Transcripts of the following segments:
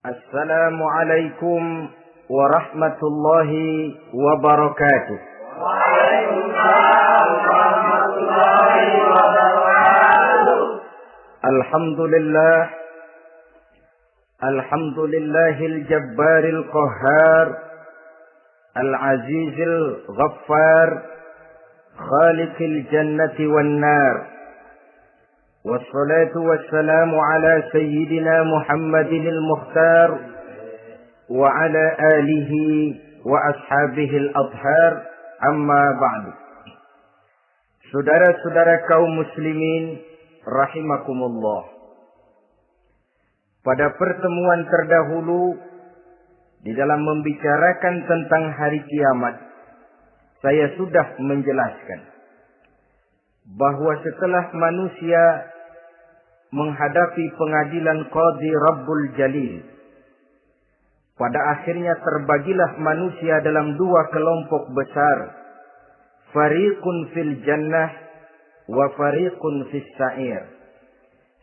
Assalamualaikum warahmatullahi wabarakatuh. Waalaikumsalam warahmatullahi wabarakatuh. Alhamdulillahil jabbaril qahhar, al-azizil ghaffar, khaliqil jannati wan nar. Wassalatu wassalamu ala sayyidina Muhammadinil Mukhtar wa ala alihi wa ashabihil adhar, amma ba'du. Saudara-saudara kaum muslimin rahimakumullah. Pada pertemuan terdahulu di dalam membicarakan tentang hari kiamat, saya sudah menjelaskan bahwa setelah manusia menghadapi pengadilan Qadhi Rabbul Jalil, pada akhirnya terbagilah manusia dalam dua kelompok besar, fariqun fil jannah wa fariqun fis sa'ir.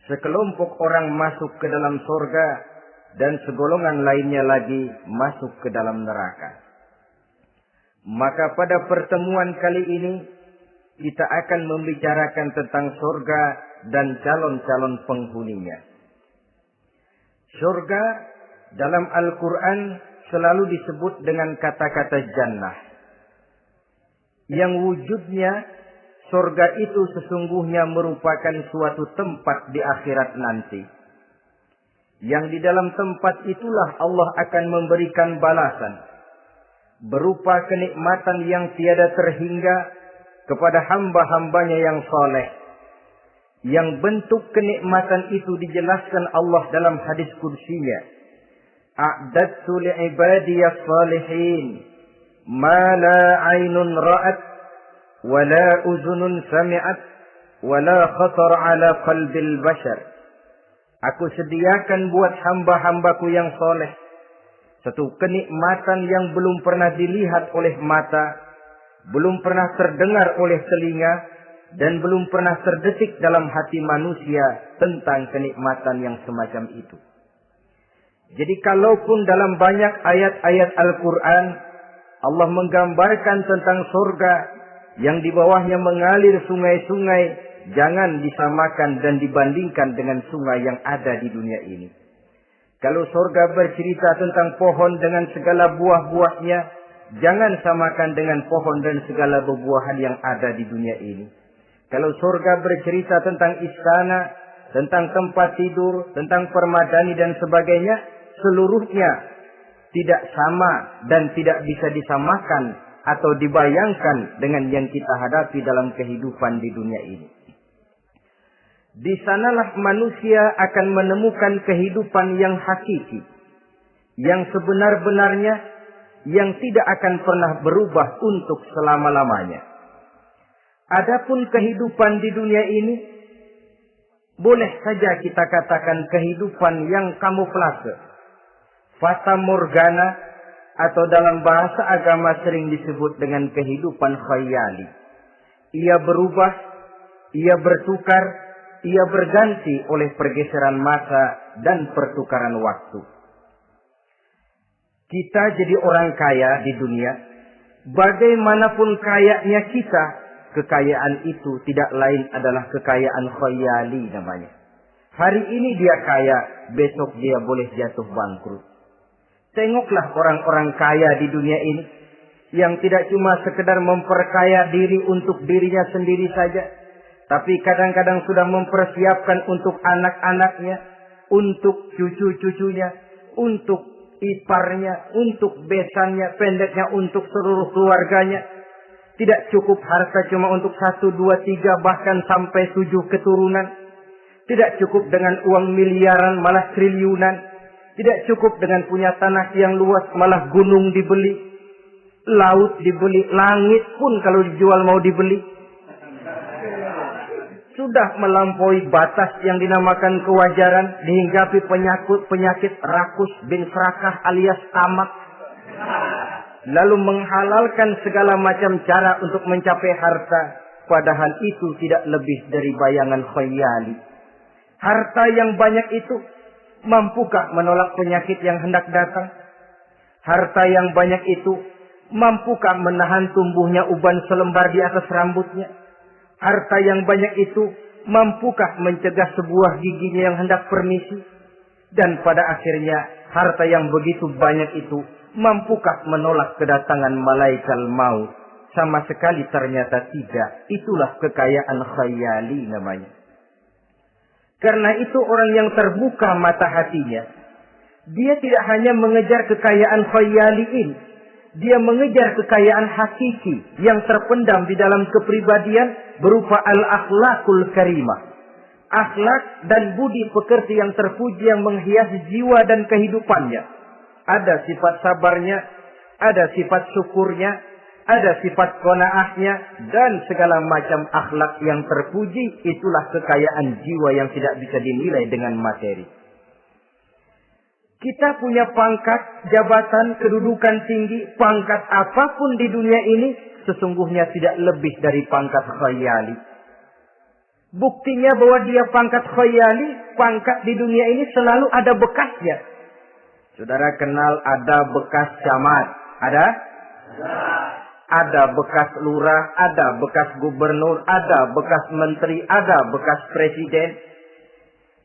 Sekelompok orang masuk ke dalam surga dan segolongan lainnya lagi masuk ke dalam neraka. Maka pada pertemuan kali ini kita akan membicarakan tentang surga dan calon-calon penghuninya. Surga dalam Al-Quran selalu disebut dengan kata-kata jannah, yang wujudnya surga itu sesungguhnya merupakan suatu tempat di akhirat nanti, yang di dalam tempat itulah Allah akan memberikan balasan berupa kenikmatan yang tiada terhingga kepada hamba-hambanya yang saleh, yang bentuk kenikmatan itu dijelaskan Allah dalam hadis kursinya. A'dadtu li'ibadiyas salihin ma la aynun ra'at wa la uzunun sami'at wa la khatar ala qalbil bashar. Aku sediakan buat hamba-hambaku yang saleh satu kenikmatan yang belum pernah dilihat oleh mata, belum pernah terdengar oleh telinga, dan belum pernah terdetik dalam hati manusia tentang kenikmatan yang semacam itu. Jadi kalaupun dalam banyak ayat-ayat Al-Quran Allah menggambarkan tentang surga yang di bawahnya mengalir sungai-sungai, jangan disamakan dan dibandingkan dengan sungai yang ada di dunia ini. Kalau surga bercerita tentang pohon dengan segala buah-buahnya, jangan samakan dengan pohon dan segala buah-buahan yang ada di dunia ini. Kalau surga bercerita tentang istana, tentang tempat tidur, tentang permadani dan sebagainya, seluruhnya tidak sama dan tidak bisa disamakan atau dibayangkan dengan yang kita hadapi dalam kehidupan di dunia ini. Di sanalah manusia akan menemukan kehidupan yang hakiki, yang sebenar-benarnya, yang tidak akan pernah berubah untuk selama-lamanya. Adapun kehidupan di dunia ini, boleh saja kita katakan kehidupan yang kamuflase, fata morgana, atau dalam bahasa agama sering disebut dengan kehidupan khayali. Ia berubah, ia bertukar, ia berganti oleh pergeseran masa dan pertukaran waktu. Kita jadi orang kaya di dunia, bagaimanapun kayanya kita, kekayaan itu tidak lain adalah kekayaan khayali namanya. Hari ini dia kaya, besok dia boleh jatuh bangkrut. Tengoklah orang-orang kaya di dunia ini, yang tidak cuma sekedar memperkaya diri untuk dirinya sendiri saja, tapi kadang-kadang sudah mempersiapkan untuk anak-anaknya, untuk cucu-cucunya, untuk iparnya, untuk besannya, pendeknya untuk seluruh keluarganya. Tidak cukup harta cuma untuk 1, 2, 3, bahkan sampai 7 keturunan. Tidak cukup dengan uang miliaran, malah triliunan. Tidak cukup dengan punya tanah yang luas, malah gunung dibeli, laut dibeli, langit pun kalau dijual mau dibeli. Sudah melampaui batas yang dinamakan kewajaran, dihinggapi penyakit rakus bin serakah alias tamak. Lalu menghalalkan segala macam cara untuk mencapai harta, padahal itu tidak lebih dari bayangan khayali. Harta yang banyak itu mampukah menolak penyakit yang hendak datang? Harta yang banyak itu, mampukah menahan tumbuhnya uban selembar di atas rambutnya? Harta yang banyak itu, mampukah mencegah sebuah giginya yang hendak permisi? Dan pada akhirnya, harta yang begitu banyak itu, mampukah menolak kedatangan malaikat maut? Sama sekali ternyata tidak. Itulah kekayaan khayali namanya. Karena itu orang yang terbuka mata hatinya, dia tidak hanya mengejar kekayaan khayali ini. Dia mengejar kekayaan hakiki yang terpendam di dalam kepribadian berupa al-akhlakul karimah. Akhlak dan budi pekerti yang terpuji yang menghiasi jiwa dan kehidupannya. Ada sifat sabarnya, ada sifat syukurnya, ada sifat qanaahnya, dan segala macam akhlak yang terpuji. Itulah kekayaan jiwa yang tidak bisa dinilai dengan materi. Kita punya pangkat, jabatan, kedudukan tinggi, pangkat apapun di dunia ini, sesungguhnya tidak lebih dari pangkat khayali. Buktinya bahwa dia pangkat khayali, pangkat di dunia ini selalu ada bekasnya. Saudara kenal ada bekas camat? Ada? Ada bekas lurah, ada bekas gubernur, ada bekas menteri, ada bekas presiden.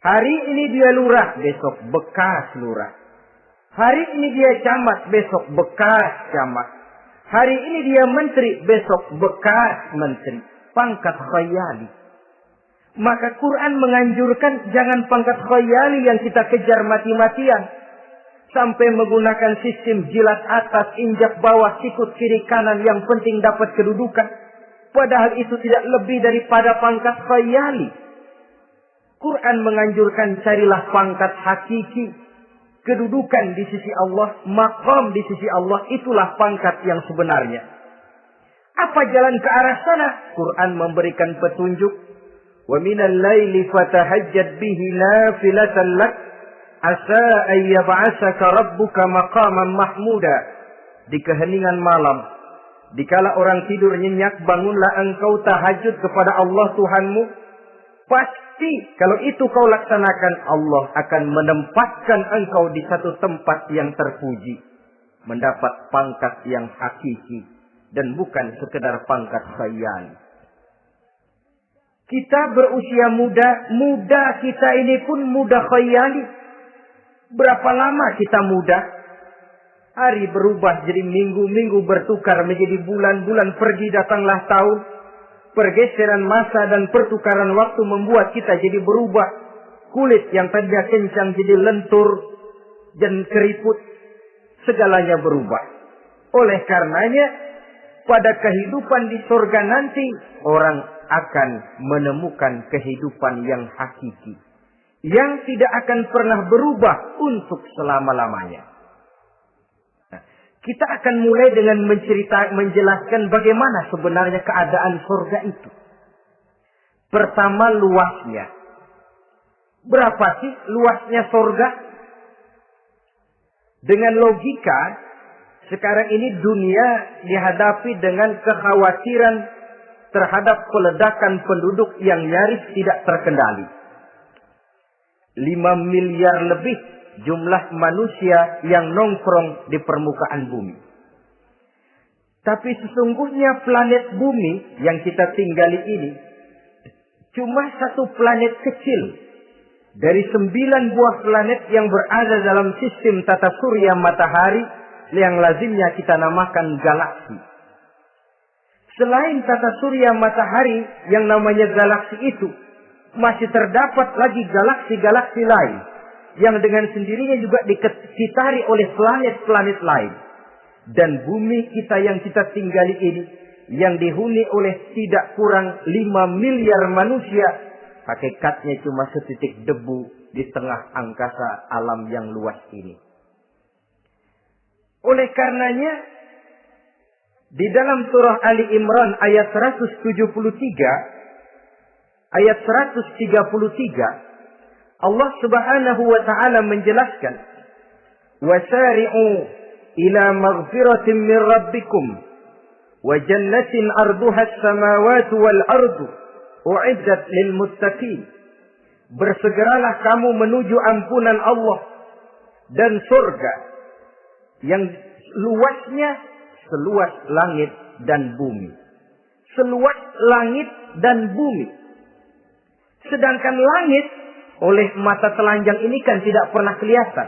Hari ini dia lurah, besok bekas lurah. Hari ini dia camat, besok bekas camat. Hari ini dia menteri, besok bekas menteri. Pangkat khayali. Maka Quran menganjurkan jangan pangkat khayali yang kita kejar mati-matian. Sampai menggunakan sistem jilat atas, injak bawah, sikut kiri kanan, yang penting dapat kedudukan. Padahal itu tidak lebih daripada pangkat khayali. Quran menganjurkan carilah pangkat hakiki. Kedudukan di sisi Allah, maqam di sisi Allah, itulah pangkat yang sebenarnya. Apa jalan ke arah sana? Quran memberikan petunjuk. Wa minal laili fatahajjad bihi nafilatan lak. Asa ayyab'asaka rabbuka maqaman mahmuda. Di keheningan malam, dikala orang tidur nyenyak, bangunlah engkau tahajud kepada Allah Tuhanmu. Pasti kalau itu kau laksanakan, Allah akan menempatkan engkau di satu tempat yang terpuji, mendapat pangkat yang hakiki dan bukan sekedar pangkat khayal. Kita berusia muda kita ini pun muda khayali. Berapa lama kita muda? Hari berubah jadi minggu, minggu bertukar menjadi bulan, bulan pergi datanglah tahun. Pergeseran masa dan pertukaran waktu membuat kita jadi berubah. Kulit yang tadinya kencang jadi lentur dan keriput. Segalanya berubah. Oleh karenanya, pada kehidupan di surga nanti, orang akan menemukan kehidupan yang hakiki. Yang tidak akan pernah berubah untuk selama-lamanya. Nah, kita akan mulai dengan menjelaskan bagaimana sebenarnya keadaan surga itu. Pertama, luasnya. Berapa sih luasnya surga? Dengan logika, sekarang ini dunia dihadapi dengan kekhawatiran terhadap peledakan penduduk yang nyaris tidak terkendali. 5 miliar lebih jumlah manusia yang nongkrong di permukaan bumi. Tapi sesungguhnya planet bumi yang kita tinggali ini cuma satu planet kecil dari 9 buah planet yang berada dalam sistem tata surya matahari yang lazimnya kita namakan galaksi. Selain tata surya matahari yang namanya galaksi itu, masih terdapat lagi galaksi-galaksi lain yang dengan sendirinya juga dikitari oleh planet-planet lain. Dan bumi kita yang kita tinggali ini, yang dihuni oleh tidak kurang 5 miliar manusia, hakikatnya cuma setitik debu di tengah angkasa alam yang luas ini. Oleh karenanya, di dalam surah Ali Imran ayat 173, ayat 133, Allah Subhanahu wa taala menjelaskan, "Wasari'u ila maghfiratin min rabbikum wa jannatin arduha as-samawati wal ardu u'iddat lil muttaqin." bersegeralah kamu menuju ampunan Allah dan surga yang luasnya seluas langit dan bumi. Seluas langit dan bumi. Sedangkan langit oleh mata telanjang ini kan tidak pernah kelihatan.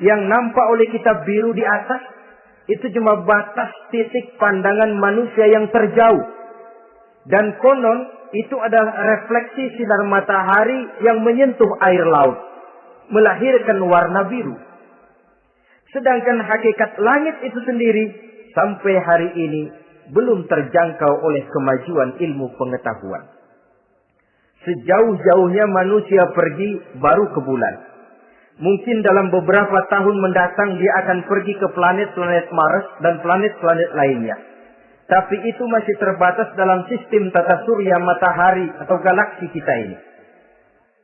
Yang nampak oleh kita biru di atas itu cuma batas titik pandangan manusia yang terjauh. Dan konon itu adalah refleksi sinar matahari yang menyentuh air laut, melahirkan warna biru. Sedangkan hakikat langit itu sendiri sampai hari ini belum terjangkau oleh kemajuan ilmu pengetahuan. Sejauh-jauhnya manusia pergi baru ke bulan. Mungkin dalam beberapa tahun mendatang dia akan pergi ke planet-planet Mars dan planet-planet lainnya. Tapi itu masih terbatas dalam sistem tata surya matahari atau galaksi kita ini.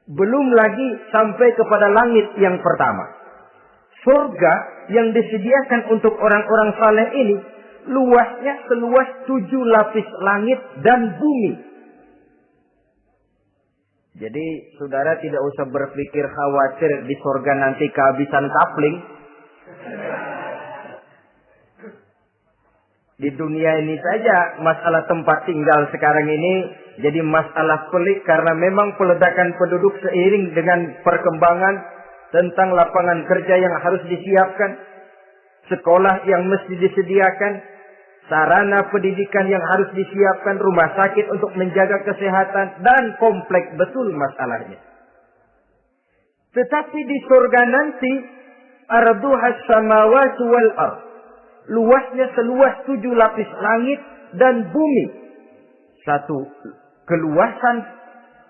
Belum lagi sampai kepada langit yang pertama. Surga yang disediakan untuk orang-orang saleh ini luasnya seluas 7 lapis langit dan bumi. Jadi saudara tidak usah berpikir khawatir di surga nanti kehabisan kapling. Di dunia ini saja masalah tempat tinggal sekarang ini jadi masalah pelik karena memang peledakan penduduk seiring dengan perkembangan tentang lapangan kerja yang harus disiapkan, sekolah yang mesti disediakan, sarana pendidikan yang harus disiapkan, rumah sakit untuk menjaga kesehatan, dan kompleks betul masalahnya. Tetapi di surga nanti arduhas samawati wal ardh, luasnya seluas 7 lapis langit dan bumi. Satu keluasan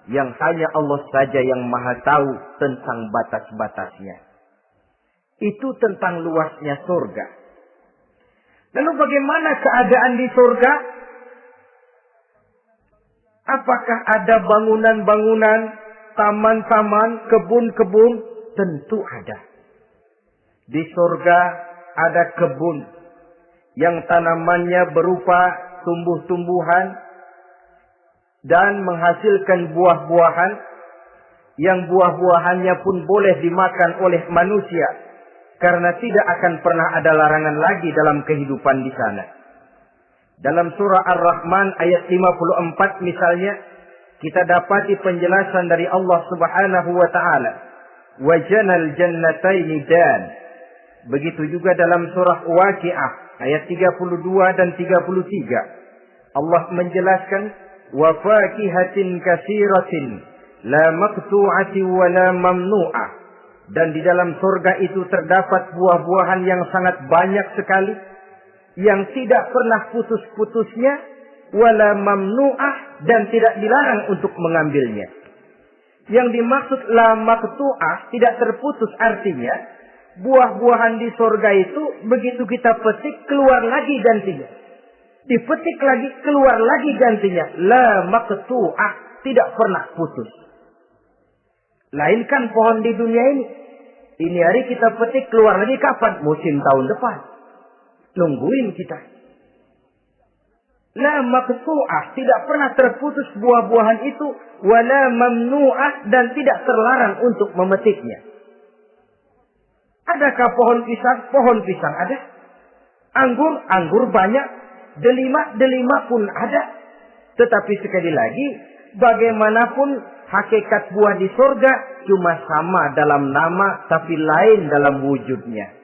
yang hanya Allah saja yang maha tahu tentang batas-batasnya. Itu tentang luasnya surga. Lalu bagaimana keadaan di surga? Apakah ada bangunan-bangunan, taman-taman, kebun-kebun? Tentu ada. Di surga ada kebun yang tanamannya berupa tumbuh-tumbuhan dan menghasilkan buah-buahan yang buah-buahannya pun boleh dimakan oleh manusia karena tidak akan pernah ada larangan lagi dalam kehidupan di sana. Dalam surah Ar-Rahman ayat 54 misalnya kita dapati penjelasan dari Allah Subhanahu wa taala, "Wa janal jannataini dan." Begitu juga dalam surah Waqiah ayat 32 dan 33. Allah menjelaskan, "Wa fakihatin katsiratin la maqtu'ati wa la mamnu'ah." Dan di dalam surga itu terdapat buah-buahan yang sangat banyak sekali, yang tidak pernah putus-putusnya, wala mamnu'ah, dan tidak dilarang untuk mengambilnya. Yang dimaksud la maqtu'ah, tidak terputus, artinya buah-buahan di surga itu begitu kita petik keluar lagi gantinya. Dipetik lagi keluar lagi gantinya. La maqtu'ah, tidak pernah putus. Lainkan pohon di dunia ini. Ini hari kita petik keluar lagi kapan? Musim tahun depan. Nungguin kita. La maqtu'ah, tidak pernah terputus buah-buahan itu. Wala mamnu'ah, dan tidak terlarang untuk memetiknya. Adakah pohon pisang? Pohon pisang ada. Anggur banyak. Delima pun ada. Tetapi sekali lagi, bagaimanapun hakikat buah di surga cuma sama dalam nama, tapi lain dalam wujudnya.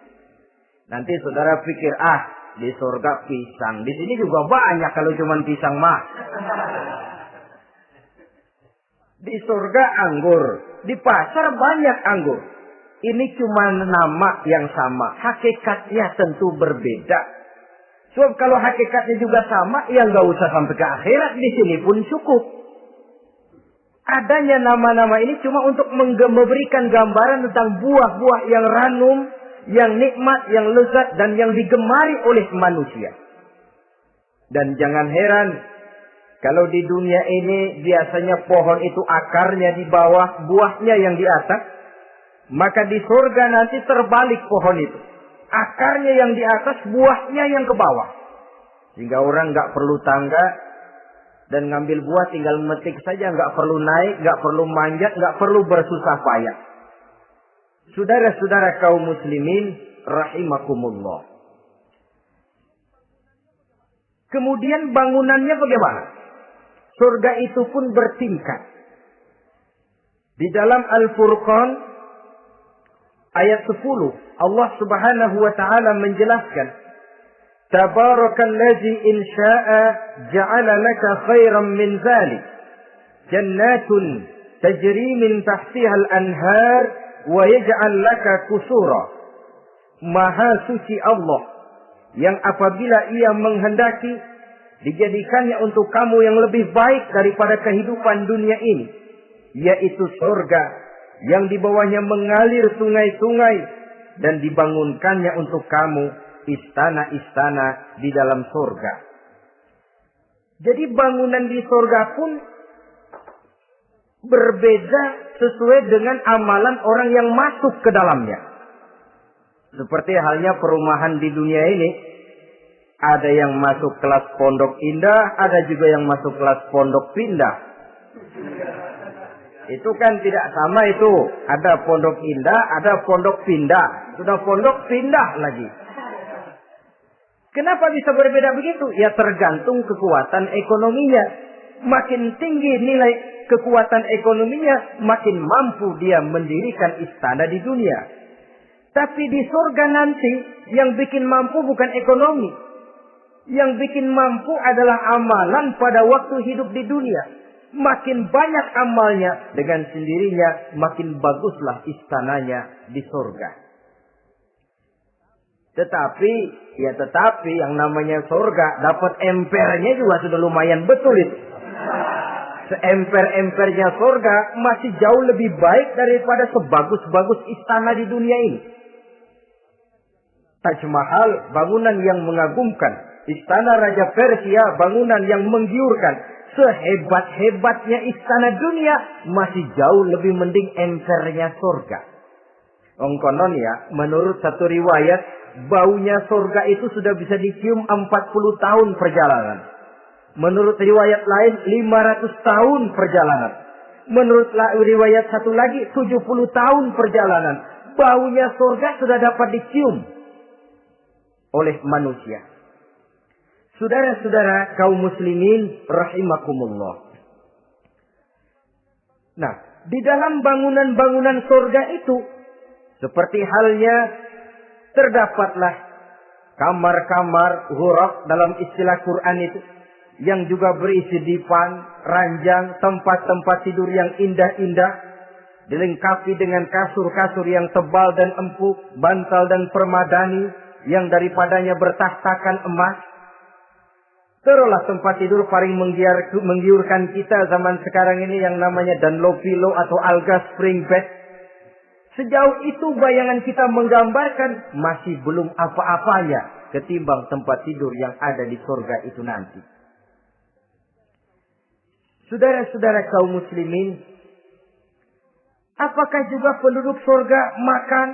Nanti saudara pikir, di surga pisang. Di sini juga banyak kalau cuma pisang mah. Di surga anggur. Di pasar banyak anggur. Ini cuma nama yang sama. Hakikatnya tentu berbeda. Sebab kalau hakikatnya juga sama, ya nggak usah sampai ke akhirat. Di sini pun cukup. Adanya nama-nama ini cuma untuk memberikan gambaran tentang buah-buah yang ranum, yang nikmat, yang lezat, dan yang digemari oleh manusia. Dan jangan heran, kalau di dunia ini biasanya pohon itu akarnya di bawah, buahnya yang di atas. Maka di surga nanti terbalik pohon itu. Akarnya yang di atas, buahnya yang ke bawah. Sehingga orang nggak perlu tangga Dan ngambil buah tinggal metik saja, nggak perlu naik, nggak perlu manjat, nggak perlu bersusah payah. Saudara-saudara kaum muslimin rahimakumullah. Kemudian bangunannya bagaimana? Surga itu pun bertingkat. Di dalam Al-Furqan ayat 10 Allah Subhanahu wa taala menjelaskan, Tabarakalladzi in syaa'a ja'ala laka khairan min dzalik jannatun tajri min tahtiha al-anhar wa yaj'al laka qusura. Maha suci Allah yang apabila ia menghendaki dijadikannya untuk kamu yang lebih baik daripada kehidupan dunia ini, yaitu surga yang di bawahnya mengalir sungai-sungai dan dibangunkannya untuk kamu istana-istana di dalam surga. Jadi bangunan di surga pun berbeda sesuai dengan amalan orang yang masuk ke dalamnya. Seperti halnya perumahan di dunia ini, ada yang masuk kelas pondok indah, ada juga yang masuk kelas pondok pindah. Itu kan tidak sama itu. Ada pondok indah, ada pondok pindah. Sudah pondok pindah lagi. Kenapa bisa berbeda begitu? Ya tergantung kekuatan ekonominya. Makin tinggi nilai kekuatan ekonominya, makin mampu dia mendirikan istana di dunia. Tapi di surga nanti, yang bikin mampu bukan ekonomi. Yang bikin mampu adalah amalan pada waktu hidup di dunia. Makin banyak amalnya, dengan sendirinya makin baguslah istananya di surga. Tetapi yang namanya surga, dapat empernya juga sudah lumayan betul itu. Seemper-empernya surga masih jauh lebih baik daripada sebagus-bagus istana di dunia ini. Taj Mahal, bangunan yang mengagumkan. Istana Raja Persia, bangunan yang menggiurkan. Sehebat-hebatnya istana dunia, masih jauh lebih mending empernya surga. Konon ya, menurut satu riwayat, baunya surga itu sudah bisa dicium 40 tahun perjalanan. Menurut riwayat lain 500 tahun perjalanan. Menurut riwayat satu lagi 70 tahun perjalanan. Baunya surga sudah dapat dicium oleh manusia. Saudara-saudara kaum muslimin rahimakumullah. Nah, di dalam bangunan-bangunan surga itu, seperti halnya terdapatlah kamar-kamar ghuraf dalam istilah Quran itu, yang juga berisi dipan, ranjang, tempat-tempat tidur yang indah-indah, dilengkapi dengan kasur-kasur yang tebal dan empuk, bantal dan permadani yang daripadanya bertahtakan emas. Terulah tempat tidur paling menggiurkan kita zaman sekarang ini yang namanya Dunlopillow atau Alga Spring Bed. Sejauh itu bayangan kita menggambarkan masih belum apa-apanya ketimbang tempat tidur yang ada di surga itu nanti. Saudara-saudara kaum muslimin, apakah juga penduduk surga makan,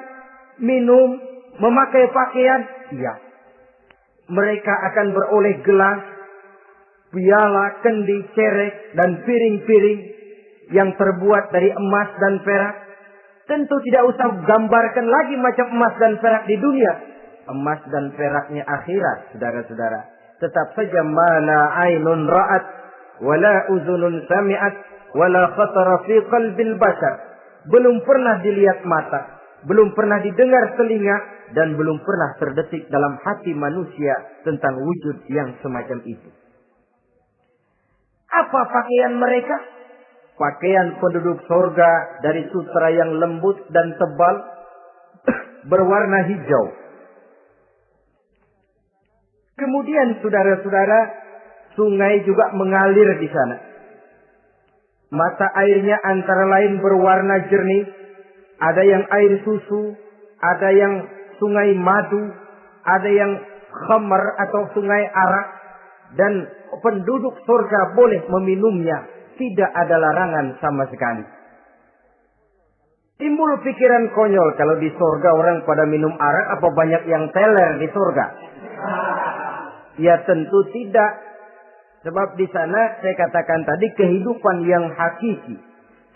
minum, memakai pakaian? Iya. Mereka akan beroleh gelas, piala, kendi, cerek, dan piring-piring yang terbuat dari emas dan perak. Tentu tidak usah gambarkan lagi macam emas dan perak di dunia. Emas dan peraknya akhirat, saudara-saudara. Tetap saja mana ainun ra'at, wala uzunun sami'at, wala khatara fi qalbil bashar. Belum pernah dilihat mata, belum pernah didengar telinga, dan belum pernah terdetik dalam hati manusia tentang wujud yang semacam itu. Apa pakaian mereka? Pakaian penduduk surga dari sutra yang lembut dan tebal, berwarna hijau. Kemudian saudara-saudara, sungai juga mengalir di sana. Mata airnya antara lain berwarna jernih. Ada yang air susu, ada yang sungai madu, ada yang khamar atau sungai arak. Dan penduduk surga boleh meminumnya. Tidak ada larangan sama sekali. Timbul pikiran konyol, kalau di surga orang pada minum arak, apa banyak yang teler di surga? Ya tentu tidak. Sebab di sana saya katakan tadi kehidupan yang hakiki.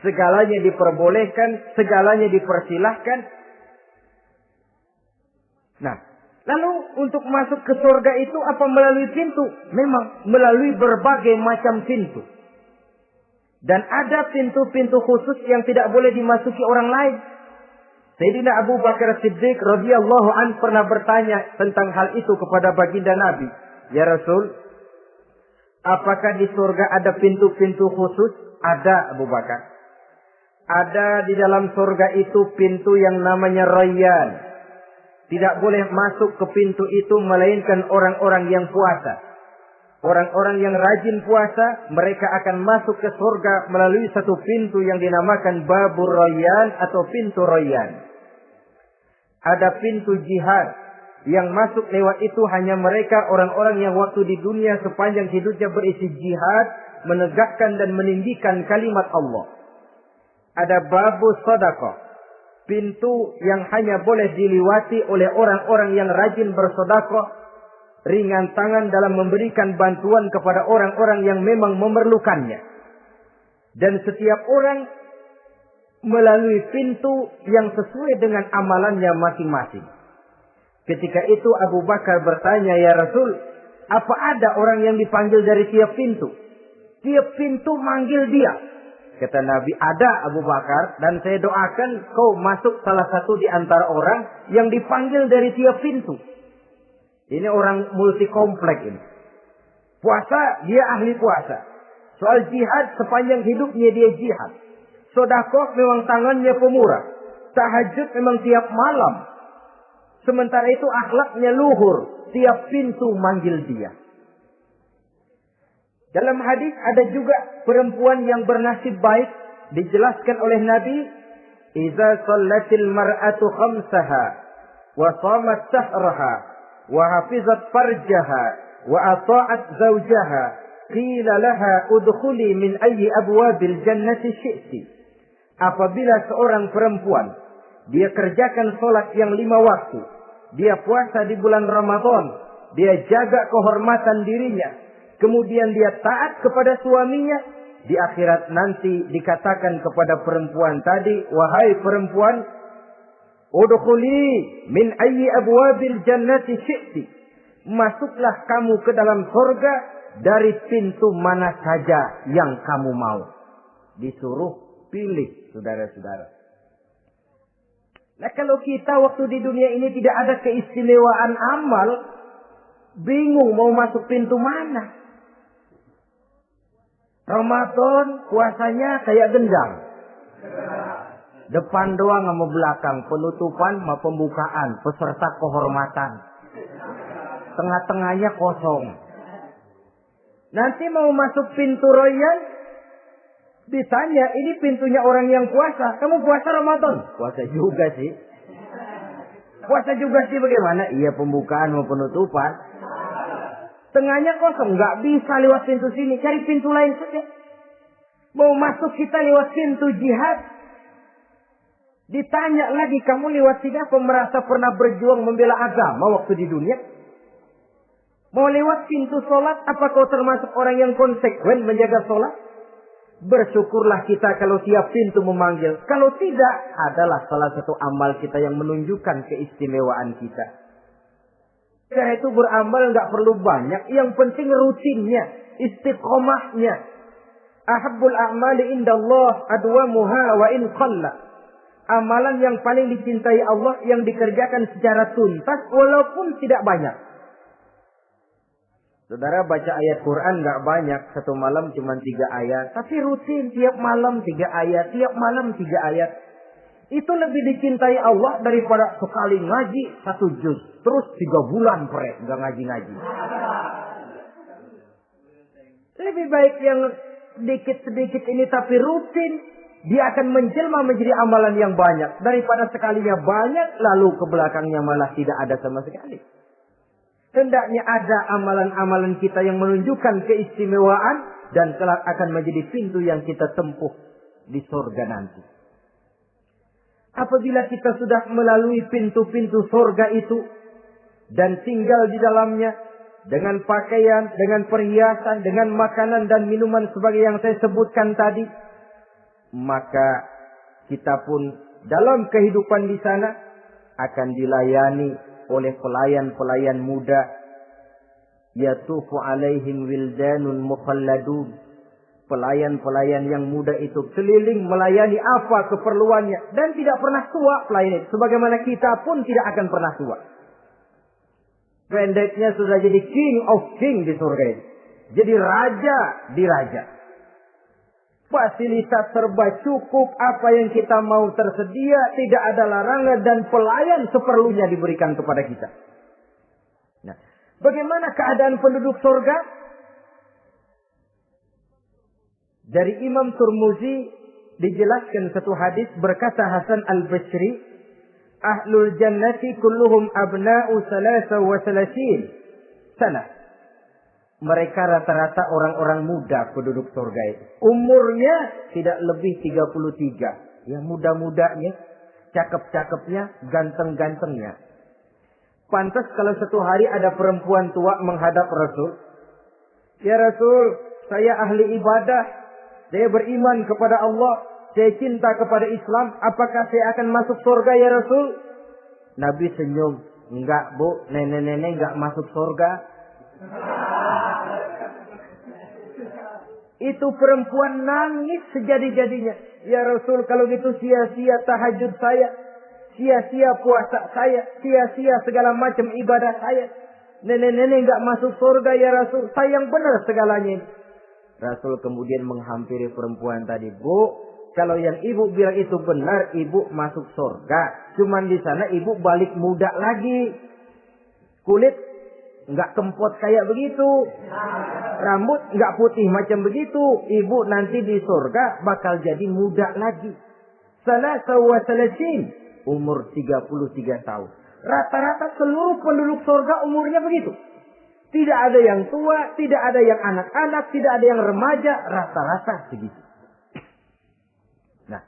Segalanya diperbolehkan, segalanya dipersilahkan. Nah, lalu untuk masuk ke surga itu apa melalui pintu? Memang melalui berbagai macam pintu. Dan ada pintu-pintu khusus yang tidak boleh dimasuki orang lain. Sayyidina Abu Bakar Siddiq radhiyallahu an pernah bertanya tentang hal itu kepada baginda Nabi. Ya Rasul, apakah di surga ada pintu-pintu khusus? Ada, Abu Bakar. Ada di dalam surga itu pintu yang namanya Rayyan. Tidak boleh masuk ke pintu itu melainkan orang-orang yang puasa. Orang-orang yang rajin puasa, mereka akan masuk ke surga melalui satu pintu yang dinamakan Babur Rayyan atau pintu Rayyan. Ada pintu jihad yang masuk lewat itu hanya mereka orang-orang yang waktu di dunia sepanjang hidupnya berisi jihad, menegakkan dan meninggikan kalimat Allah. Ada Babus Sadaqah, pintu yang hanya boleh dilewati oleh orang-orang yang rajin bersedekah, ringan tangan dalam memberikan bantuan kepada orang-orang yang memang memerlukannya. Dan setiap orang melalui pintu yang sesuai dengan amalannya masing-masing. Ketika itu Abu Bakar bertanya, ya Rasul, apa ada orang yang dipanggil dari tiap pintu? Tiap pintu manggil dia. Kata Nabi, ada Abu Bakar, dan saya doakan kau masuk salah satu di antara orang yang dipanggil dari tiap pintu. Ini orang multi komplek ini. Puasa, dia ahli puasa. Soal jihad, sepanjang hidupnya dia jihad. Sedekah memang tangannya pemurah. Tahajud memang tiap malam. Sementara itu akhlaknya luhur. Tiap pintu manggil dia. Dalam hadis ada juga perempuan yang bernasib baik. Dijelaskan oleh Nabi. Iza sallatil mar'atu khamsaha. Wa samat sahraha. Wa hafizat farjaha. Wa ata'at zawjaha. Qila laha udkhuli min ayyi abwabil jannati syi'ti. Apabila seorang perempuan, dia kerjakan sholat yang 5 waktu, dia puasa di bulan Ramadan, dia jaga kehormatan dirinya, kemudian dia taat kepada suaminya, di akhirat nanti dikatakan kepada perempuan tadi, wahai perempuan, udkhuli min ayyi abwabil jannati syi'ti. Masuklah kamu ke dalam surga dari pintu mana saja yang kamu mau. Disuruh pilih, saudara-saudara. Nah, kalau kita waktu di dunia ini tidak ada keistimewaan amal, bingung mau masuk pintu mana. Ramadan puasanya kayak gendang. Depan doang sama belakang, penutupan sama pembukaan, peserta kehormatan. Tengah-tengahnya kosong. Nanti mau masuk pintu Rayyan, ditanya, ini pintunya orang yang puasa. Kamu puasa Ramadan? Puasa juga sih. Puasa juga sih bagaimana? Iya, pembukaan mau penutupan. Tengahnya kosong. Nggak bisa lewat pintu sini. Cari pintu lain saja. Mau masuk kita lewat pintu jihad. Ditanya lagi, kamu lewat sini apa merasa pernah berjuang membela agama waktu di dunia? Mau lewat pintu sholat, apa kau termasuk orang yang konsekuen menjaga sholat? Bersyukurlah kita kalau tiap pintu memanggil. Kalau tidak, adalah salah satu amal kita yang menunjukkan keistimewaan kita. Karena itu beramal nggak perlu banyak. Yang penting rutinnya, istiqomahnya. Ahabbul a'mali indallah adwamuha wa in qalla. Amalan yang paling dicintai Allah yang dikerjakan secara tuntas walaupun tidak banyak. Saudara baca ayat Quran nggak banyak, satu malam cuma 3 ayat, tapi rutin tiap malam 3 ayat, tiap malam 3 ayat. Itu lebih dicintai Allah daripada sekali ngaji 1 juz, terus 3 bulan nggak ngaji-ngaji. Lebih baik yang sedikit-sedikit ini tapi rutin, dia akan menjelma menjadi amalan yang banyak daripada sekalinya banyak lalu ke belakangnya malah tidak ada sama sekali. Hendaknya ada amalan-amalan kita yang menunjukkan keistimewaan dan kelak akan menjadi pintu yang kita tempuh di surga nanti. Apabila kita sudah melalui pintu-pintu surga itu dan tinggal di dalamnya, dengan pakaian, dengan perhiasan, dengan makanan dan minuman sebagai yang saya sebutkan tadi, maka kita pun dalam kehidupan di sana akan dilayani oleh pelayan-pelayan muda. Yatufu alaihim wildanun mukhalladun. Pelayan-pelayan yang muda itu keliling melayani apa keperluannya dan tidak pernah tua pelayan itu, sebagaimana kita pun tidak akan pernah tua. Pendeknya sudah jadi king of king di surga ini. Jadi raja di raja. Fasilitas serba cukup, apa yang kita mau tersedia, tidak ada larangan dan pelayan seperlunya diberikan kepada kita. Nah, bagaimana keadaan penduduk surga? Dari Imam Turmuzi dijelaskan satu hadis, berkata Hasan al-Basri, ahlul jannati kulluhum abna'u salasa wa salasin sana. Mereka rata-rata orang-orang muda penduduk surga itu. Umurnya tidak lebih 33. Ya, muda-mudanya, cakep-cakepnya, ganteng-gantengnya. Pantas kalau satu hari ada perempuan tua menghadap Rasul. Ya Rasul, saya ahli ibadah. Saya beriman kepada Allah. Saya cinta kepada Islam. Apakah saya akan masuk surga ya Rasul? Nabi senyum. Enggak bu, nenek-nenek enggak masuk surga. Itu perempuan nangis sejadi-jadinya. Ya Rasul, kalau gitu sia-sia tahajud saya. Sia-sia puasa saya. Sia-sia segala macam ibadah saya. Nenek-nenek enggak masuk surga ya Rasul. Sayang benar segalanya ini. Rasul kemudian menghampiri perempuan tadi. Bu, kalau yang ibu bilang itu benar, ibu masuk surga. Cuman di sana ibu balik muda lagi. Kulit nggak kempot kayak begitu. Rambut nggak putih macam begitu. Ibu nanti di surga bakal jadi muda lagi. Salasa wa salasin. Umur 33 tahun. Rata-rata seluruh penduduk surga umurnya begitu. Tidak ada yang tua, tidak ada yang anak-anak, tidak ada yang remaja, rata-rata segitu. Nah,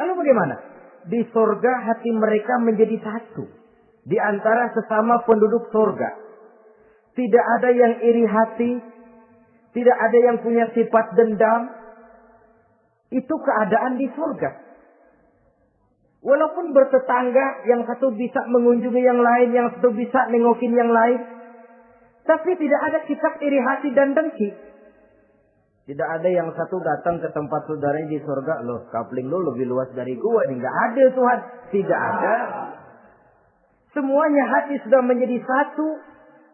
lalu bagaimana? Di surga hati mereka menjadi satu. Di antara sesama penduduk surga. Tidak ada yang iri hati, tidak ada yang punya sifat dendam. Itu keadaan di surga. Walaupun bertetangga, yang satu bisa mengunjungi yang lain, yang satu bisa nengokin yang lain. Tapi tidak ada sifat iri hati dan dengki. Tidak ada yang satu datang ke tempat saudaranya di surga. Loh, kapling lo lebih luas dari gua. Ini nggak ada Tuhan. Tidak ada. Semuanya hati sudah menjadi satu.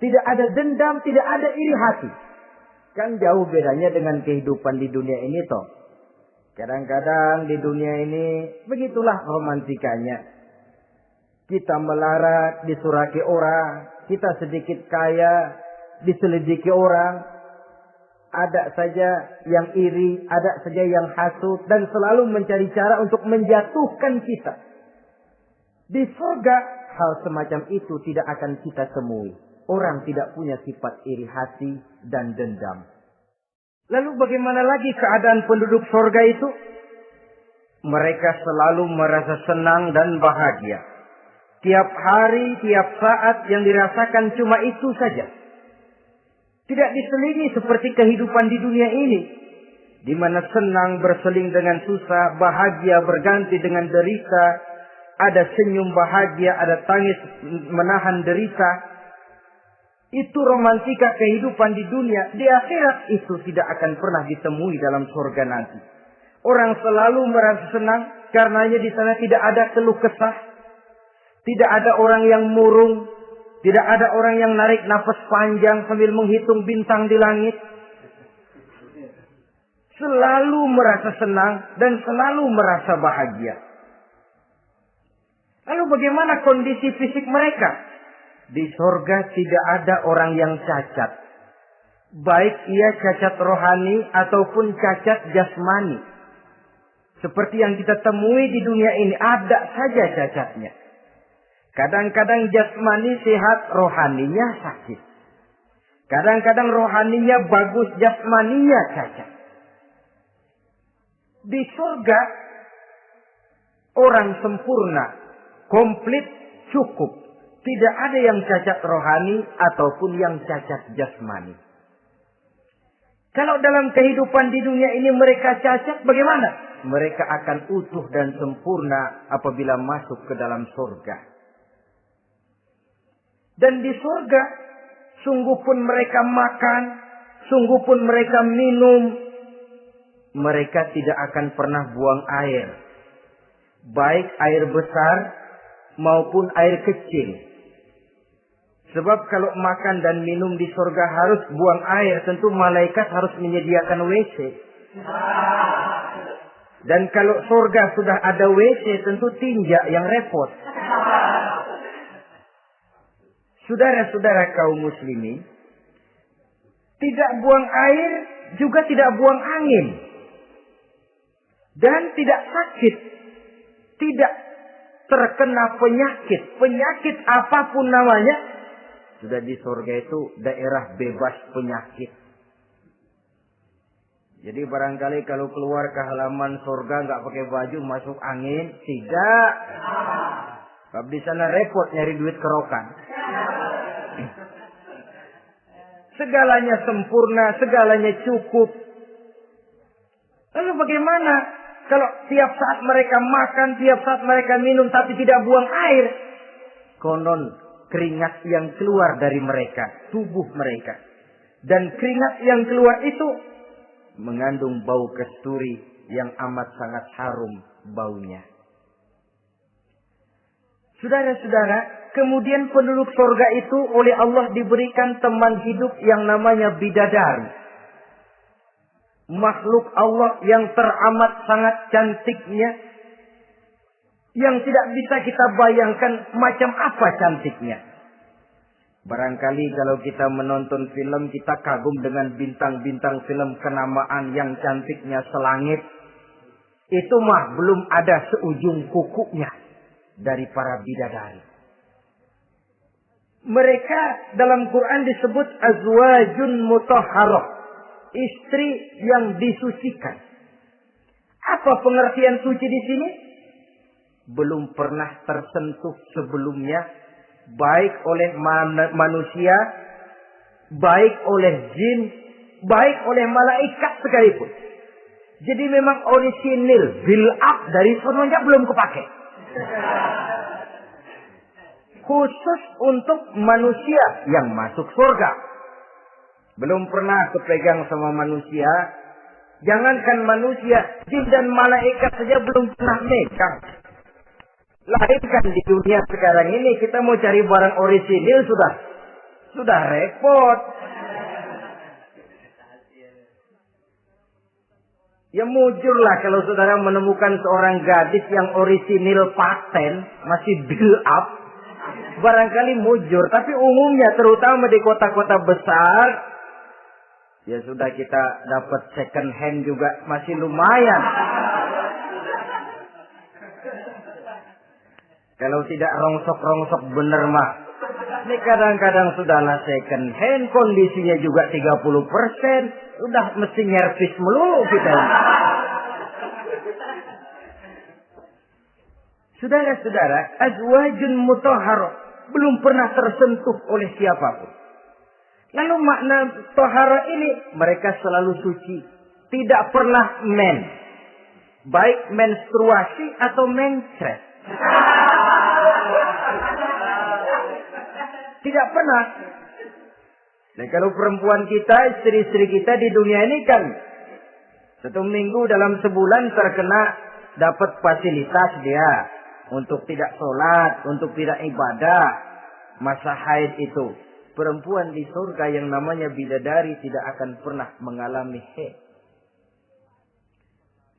Tidak ada dendam, tidak ada iri hati. Kan jauh bedanya dengan kehidupan di dunia ini toh. Kadang-kadang di dunia ini begitulah romantikanya. Kita melarat, disuraki orang. Kita sedikit kaya, diselidiki orang. Ada saja yang iri, ada saja yang hasut. Dan selalu mencari cara untuk menjatuhkan kita. Di surga, hal semacam itu tidak akan kita temui. Orang tidak punya sifat iri hati dan dendam. Lalu bagaimana lagi keadaan penduduk surga itu? Mereka selalu merasa senang dan bahagia. Tiap hari, tiap saat yang dirasakan cuma itu saja. Tidak diselingi seperti kehidupan di dunia ini. Di mana senang berseling dengan susah, bahagia berganti dengan derita. Ada senyum bahagia, ada tangis menahan derita. Itu romantika kehidupan di dunia. Di akhirat itu tidak akan pernah ditemui dalam surga nanti. Orang selalu merasa senang karenanya di sana tidak ada keluh kesah. Tidak ada orang yang murung. Tidak ada orang yang narik nafas panjang sambil menghitung bintang di langit. Selalu merasa senang dan selalu merasa bahagia. Lalu bagaimana kondisi fisik mereka? Di surga tidak ada orang yang cacat. Baik ia cacat rohani ataupun cacat jasmani. Seperti yang kita temui di dunia ini, ada saja cacatnya. Kadang-kadang jasmani sehat, rohaninya sakit. Kadang-kadang rohaninya bagus, jasmaninya cacat. Di surga, orang sempurna, komplit, cukup. Tidak ada yang cacat rohani ataupun yang cacat jasmani. Kalau dalam kehidupan di dunia ini mereka cacat, bagaimana? Mereka akan utuh dan sempurna apabila masuk ke dalam surga. Dan di surga, sungguh pun mereka makan, sungguh pun mereka minum, mereka tidak akan pernah buang air. Baik air besar maupun air kecil. Sebab kalau makan dan minum di surga harus buang air, tentu malaikat harus menyediakan WC. Dan kalau surga sudah ada WC, tentu tinja yang repot. Saudara-saudara kaum muslimin, tidak buang air, juga tidak buang angin. Dan tidak sakit. Tidak terkena penyakit. Penyakit apapun namanya, sudah di surga itu daerah bebas penyakit. Jadi barangkali kalau keluar ke halaman surga nggak pakai baju masuk angin, tidak. Sebab di sana repot nyari duit kerokan. Segalanya sempurna, segalanya cukup. Lalu bagaimana kalau tiap saat mereka makan, tiap saat mereka minum tapi tidak buang air? Konon keringat yang keluar dari mereka, tubuh mereka. Dan keringat yang keluar itu mengandung bau kasturi yang amat sangat harum baunya. Saudara-saudara, kemudian penduduk surga itu oleh Allah diberikan teman hidup yang namanya bidadari. Makhluk Allah yang teramat sangat cantiknya, yang tidak bisa kita bayangkan macam apa cantiknya. Barangkali kalau kita menonton film, kita kagum dengan bintang-bintang film kenamaan yang cantiknya selangit. Itu mah belum ada seujung kukunya dari para bidadari. Mereka dalam Quran disebut azwajun mutahharah, istri yang disucikan. Apa pengertian suci di sini? Belum pernah tersentuh sebelumnya, baik oleh manusia, baik oleh jin, baik oleh malaikat sekalipun. Jadi memang orisinil, build up dari sononya belum kepake. Khusus untuk manusia yang masuk surga. Belum pernah kepegang sama manusia. Jangankan manusia, jin dan malaikat saja belum pernah megang. Lahirkan di dunia sekarang ini kita mau cari barang orisinil sudah repot. Ya mujurlah kalau saudara menemukan seorang gadis yang orisinil paten, masih build up, barangkali mujur. Tapi umumnya terutama di kota-kota besar, ya sudah kita dapat second hand juga masih lumayan. Kalau tidak rongsok-rongsok bener mah. Ini kadang-kadang sudahlah second hand, kondisinya juga 30%. Udah mesti nyervis melulu kita. Saudara-saudara, azwajun mutahharah belum pernah tersentuh oleh siapapun. Lalu makna tahara ini, mereka selalu suci. Tidak pernah baik menstruasi atau mencret. Tidak pernah. Nah kalau perempuan kita, istri-istri kita di dunia ini kan 1 minggu dalam sebulan terkena dapat fasilitas dia untuk tidak sholat, untuk tidak ibadah, masa haid itu. Perempuan di surga yang namanya bidadari tidak akan pernah mengalami haid.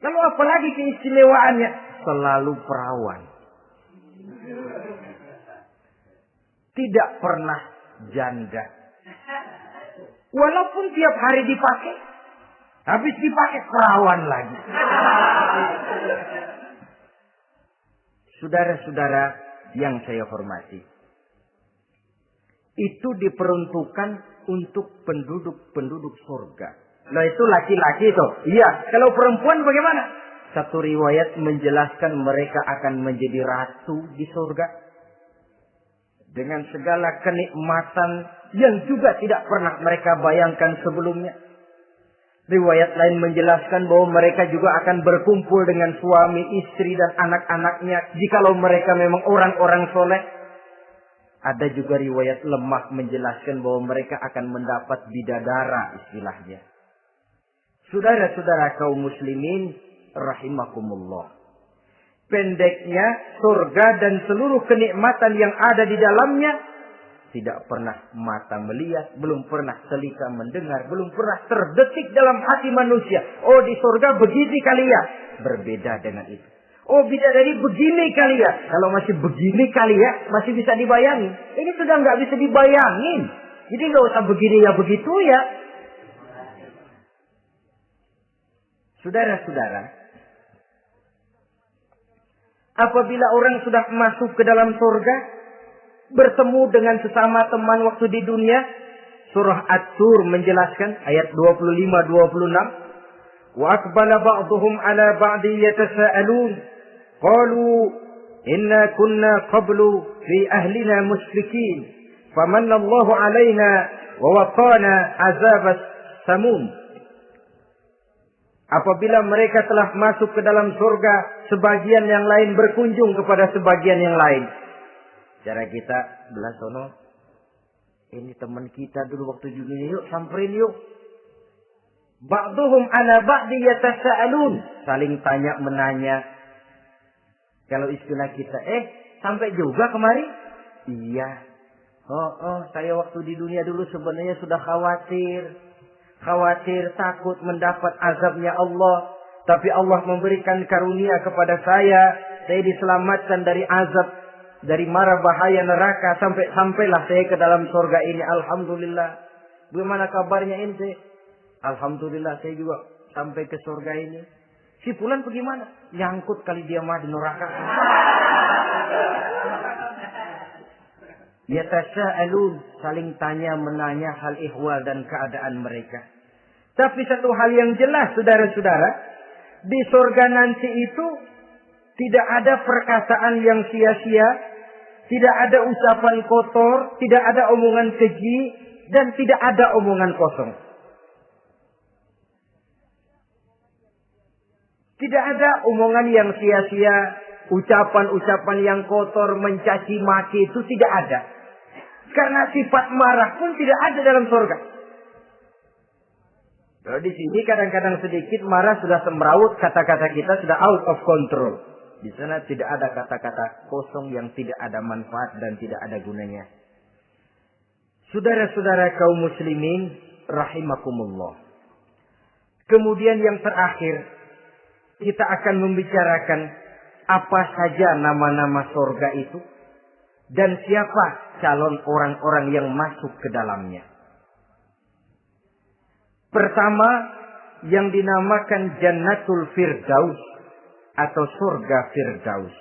Lalu apalagi keistimewaannya? Selalu perawan. Tidak pernah janda. Walaupun tiap hari dipakai, habis dipakai perawan lagi. Saudara-saudara yang saya hormati, itu diperuntukkan untuk penduduk-penduduk surga. Nah itu laki-laki itu. Iya, kalau perempuan bagaimana? Satu riwayat menjelaskan mereka akan menjadi ratu di surga. dengan segala kenikmatan yang juga tidak pernah mereka bayangkan sebelumnya. Riwayat lain menjelaskan bahwa mereka juga akan berkumpul dengan suami, istri, dan anak-anaknya jikalau mereka memang orang-orang soleh. Ada juga riwayat lemah menjelaskan bahwa mereka akan mendapat bidadara istilahnya. Saudara-saudara kaum muslimin rahimakumullah. Pendeknya surga dan seluruh kenikmatan yang ada di dalamnya tidak pernah mata melihat, belum pernah telinga mendengar, belum pernah terdetik dalam hati manusia. Oh, di surga begini kali ya. Berbeda dengan itu. Oh, bidadari begini kali ya. Kalau masih begini kali ya, masih bisa dibayangin. Ini sudah nggak bisa dibayangin. Jadi nggak usah begini ya begitu ya. Saudara-saudara, apabila orang sudah masuk ke dalam surga, bertemu dengan sesama teman waktu di dunia, surah At-Tur menjelaskan ayat 25-26, wa aqbala ba'dhum 'ala ba'di yatasaalun qalu inna kunna qablu fi ahlina musyrikin famanna Allahu 'alaina wa waqana 'adzabas samum. Apabila mereka telah masuk ke dalam surga, sebagian yang lain berkunjung kepada sebagian yang lain. Cara kita belah sono, ini teman kita dulu waktu di dunia, yuk samperin yuk. Ba'duhum ala ba'di yatasaalun, saling tanya menanya. Kalau istilah kita, sampai juga kemari? Iya. Saya waktu di dunia dulu sebenarnya sudah khawatir takut mendapat azabnya Allah. Tapi Allah memberikan karunia kepada saya diselamatkan dari azab, dari mara bahaya neraka, sampailah saya ke dalam surga ini. Alhamdulillah. Bagaimana kabarnya ente? Alhamdulillah saya juga sampai ke surga ini. Si fulan bagaimana? Nyangkut kali dia mah di neraka. Yatasaalun, saling tanya menanya hal ihwal dan keadaan mereka. Tapi satu hal yang jelas, saudara-saudara, di surga nanti itu tidak ada perkataan yang sia-sia, tidak ada ucapan kotor, tidak ada omongan keji, dan tidak ada omongan kosong. Tidak ada omongan yang sia-sia, ucapan-ucapan yang kotor, mencaci maki, itu tidak ada. Karena sifat marah pun tidak ada dalam surga. Kalau di sini kadang-kadang sedikit marah sudah semrawut, kata-kata kita sudah out of control. Di sana tidak ada kata-kata kosong yang tidak ada manfaat dan tidak ada gunanya. Saudara-saudara kaum muslimin rahimakumullah. Kemudian yang terakhir, kita akan membicarakan apa saja nama-nama surga itu dan siapa calon orang-orang yang masuk ke dalamnya. Pertama, yang dinamakan Jannatul Firdaus atau surga Firdaus.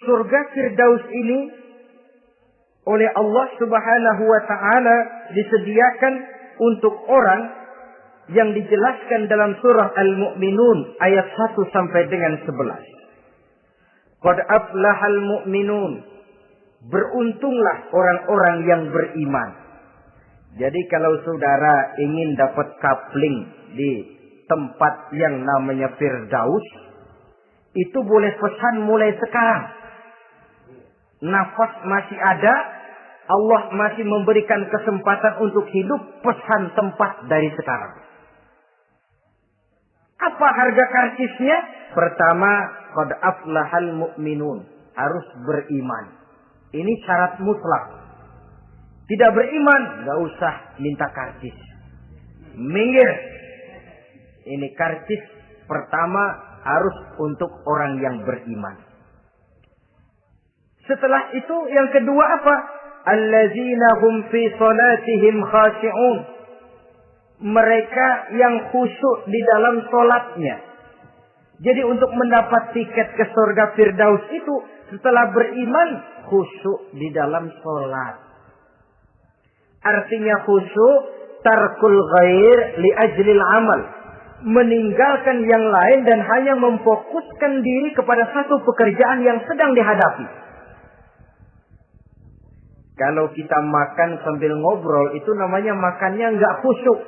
Surga Firdaus ini oleh Allah Subhanahu wa taala disediakan untuk orang yang dijelaskan dalam surah Al-Mu'minun ayat 1 sampai dengan 11. Qad aflahal mu'minun. Beruntunglah orang-orang yang beriman. Jadi kalau saudara ingin dapat kapling di tempat yang namanya Firdaus, itu boleh pesan mulai sekarang. Nafas masih ada, Allah masih memberikan kesempatan untuk hidup, pesan tempat dari sekarang. Apa harga karcisnya? Pertama, qad aflahal mu'minun, harus beriman. Ini syarat mutlak. Tidak beriman, nggak usah minta karcis. Minggir. Ini karcis pertama harus untuk orang yang beriman. Setelah itu yang kedua apa? Allazina hum fi salatihim khashi'un. Mereka yang khusyuk di dalam salatnya. Jadi untuk mendapat tiket ke surga Firdaus itu setelah beriman khusyuk di dalam salat. Artinya khusyuk tarkul ghair li ajlil amal. meninggalkan yang lain dan hanya memfokuskan diri kepada satu pekerjaan yang sedang dihadapi. Kalau kita makan sambil ngobrol, itu namanya makannya nggak khusyuk.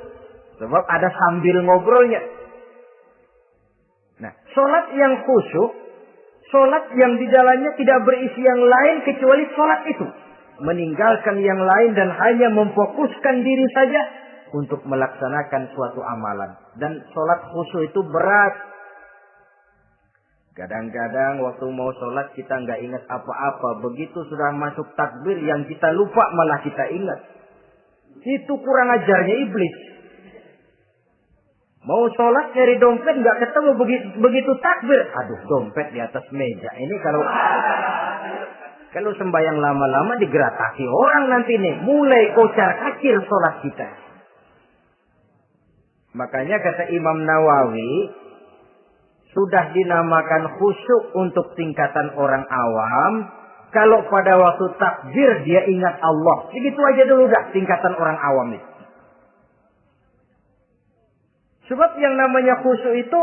Sebab ada sambil ngobrolnya. Nah, sholat yang khusyuk, sholat yang di dalamnya tidak berisi yang lain kecuali sholat itu. Meninggalkan yang lain dan hanya memfokuskan diri saja untuk melaksanakan suatu amalan. Dan sholat khusyuk itu berat. Kadang-kadang waktu mau sholat kita nggak ingat apa-apa. Begitu sudah masuk takbir yang kita lupa malah kita ingat. Itu kurang ajarnya iblis. Mau sholat nyari dompet nggak ketemu, begitu takbir. Aduh, dompet di atas meja. Ini kalau sembahyang lama-lama digerataki orang nanti nih. Mulai kocar-kacir sholat kita. Makanya kata Imam Nawawi, sudah dinamakan khusyuk untuk tingkatan orang awam. Kalau pada waktu takbir dia ingat Allah. Begitu aja dulu dah tingkatan orang awam itu. Sebab yang namanya khusyuk itu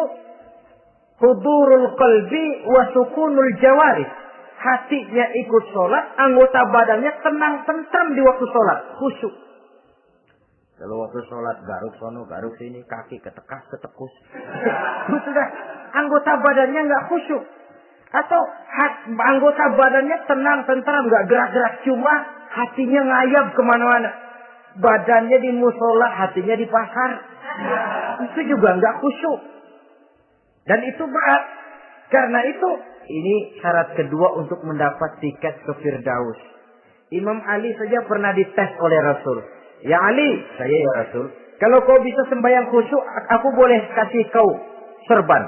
hudurul qalbi wa sukunul jawarih. Hatinya ikut sholat, anggota badannya tenang tentram di waktu sholat. Khusyuk. Kalau waktu sholat garuk sono, garuk sini, kaki ketekas, ketekus. Sudah, anggota badannya nggak khusyuk. Atau anggota badannya tenang tentram, nggak gerak-gerak, cuma hatinya ngayap kemana-mana. Badannya di musola, hatinya di pasar. Itu juga nggak khusyuk. Dan itu berat. Karena itu, ini syarat kedua untuk mendapat tiket ke Firdaus. Imam Ali saja pernah dites oleh Rasul. Ya Ali, saya ya Rasul. Kalau kau bisa sembahyang khusyuk, aku boleh kasih kau serban.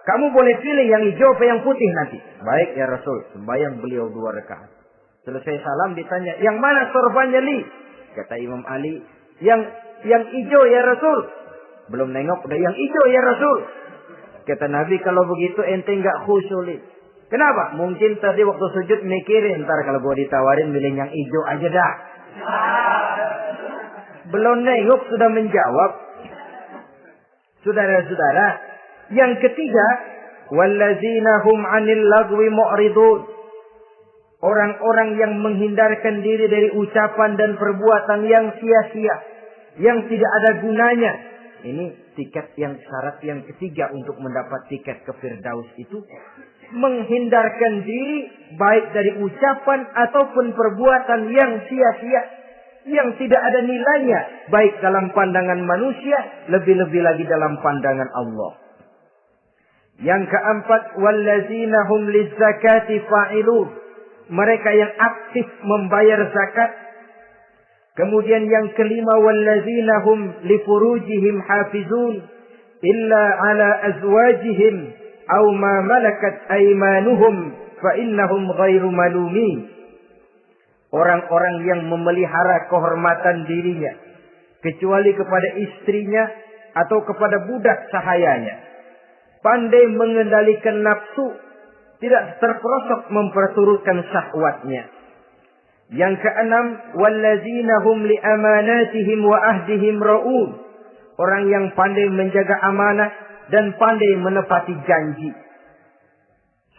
Kamu boleh pilih yang hijau atau yang putih nanti. Baik ya Rasul, sembahyang beliau 2 rakaat. Selesai salam ditanya, yang mana sorbannya li? Kata Imam Ali, yang hijau ya Rasul. Belum nengok, udah yang hijau ya Rasul. Kata Nabi, kalau begitu ente nggak khusyuk li. Kenapa? Mungkin tadi waktu sujud mikirin, ntar kalau gua ditawarin milih yang hijau aja dah. Belum nengok sudah menjawab. Saudara-saudara, yang ketiga, wallazina hum 'anil lagwi mu'ridun. Orang-orang yang menghindarkan diri dari ucapan dan perbuatan yang sia-sia, yang tidak ada gunanya. Ini tiket yang syarat yang ketiga untuk mendapat tiket ke Firdaus itu. Menghindarkan diri baik dari ucapan ataupun perbuatan yang sia-sia, yang tidak ada nilainya, baik dalam pandangan manusia, lebih-lebih lagi dalam pandangan Allah. Yang keempat, wallazina hum lizzakati fa'ilun. Mereka yang aktif membayar zakat. Kemudian yang kelima, wallazina hum li furujihim hafizun illa ala azwajihim aw ma malakat aymanuhum fa innahum ghairu malumin. Orang-orang yang memelihara kehormatan dirinya kecuali kepada istrinya atau kepada budak sahayanya. Pandai mengendalikan nafsu, tidak terperosok memperturutkan syahwatnya. Yang keenam, wallazina hum li amanatihim wa ahdihim ra'un. Orang yang pandai menjaga amanah dan pandai menepati janji.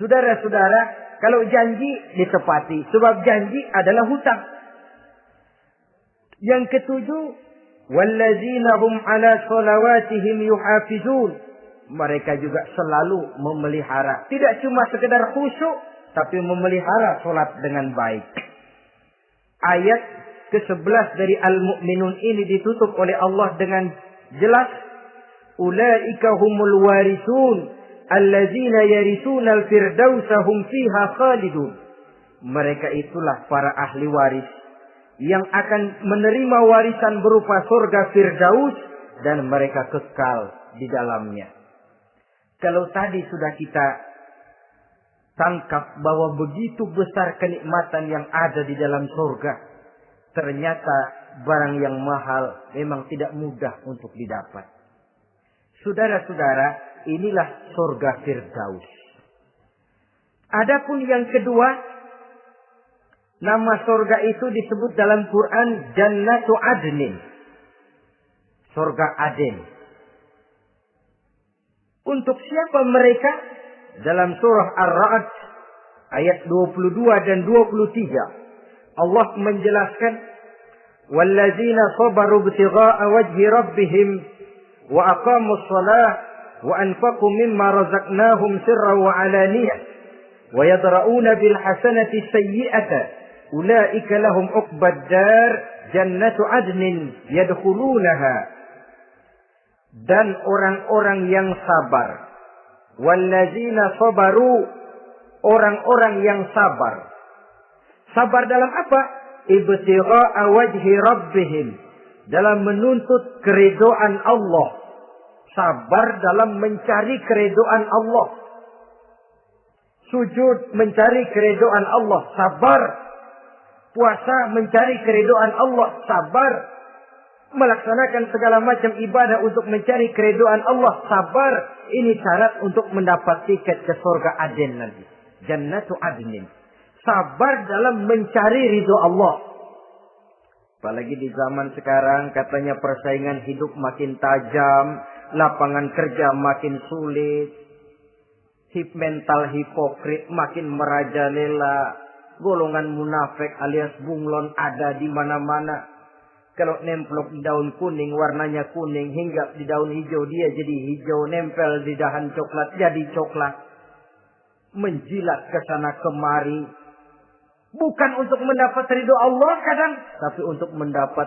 Saudara-saudara, kalau janji ditepati, sebab janji adalah hutang. Yang ketujuh, wallazina hum ala shalawatihim yuhafizun. Mereka juga selalu memelihara, tidak cuma sekedar khusyuk, tapi memelihara sholat dengan baik. Ayat ke-11 dari Al-Mu'minun ini ditutup oleh Allah dengan jelas, ulaika humul warisun allazina yarisuna al-firdausa hum fiha khalidun. Mereka itulah para ahli waris yang akan menerima warisan berupa surga Firdaus dan mereka kekal di dalamnya. Kalau tadi sudah kita tangkap bahwa begitu besar kenikmatan yang ada di dalam surga, ternyata barang yang mahal memang tidak mudah untuk didapat. Saudara-saudara, inilah surga Firdaus. Adapun yang kedua, nama surga itu disebut dalam Quran Jannatu Adnin. Surga Aden. Untuk siapa mereka? Dalam surah Ar-Ra'd ayat 22 dan 23 Allah menjelaskan wallazina sabaru ibtigha'a wajhi rabbihim wa aqamus shalah wa anfaqu mimma razaqnahum sirran wa 'alaniyah wa yadra'una bil hasanati sayyi'ata ulaika lahum 'uqbad dar jannatu 'adnin yadkhulunaha. Dan orang-orang yang sabar, wallazina sabaru, orang-orang yang sabar. Sabar dalam apa? Ibtigha'a wajhi rabbihim, dalam menuntut keridhaan Allah. Sabar dalam mencari keridhaan Allah. Sujud mencari keridhaan Allah, sabar. Puasa mencari keridhaan Allah, sabar. Melaksanakan segala macam ibadah untuk mencari keridhaan Allah, sabar. Ini syarat untuk mendapat tiket ke surga Aden nanti. Jannatu Adnin. Sabar dalam mencari ridho Allah. Apalagi di zaman sekarang katanya persaingan hidup makin tajam, lapangan kerja makin sulit, mental hipokrit makin merajalela, golongan munafik alias bunglon ada di mana-mana. Kalau nemplok di daun kuning, warnanya kuning. Hingga di daun hijau, dia jadi hijau. Nempel di dahan coklat, jadi coklat. Menjilat ke sana kemari. Bukan untuk mendapat ridho Allah kadang. Tapi untuk mendapat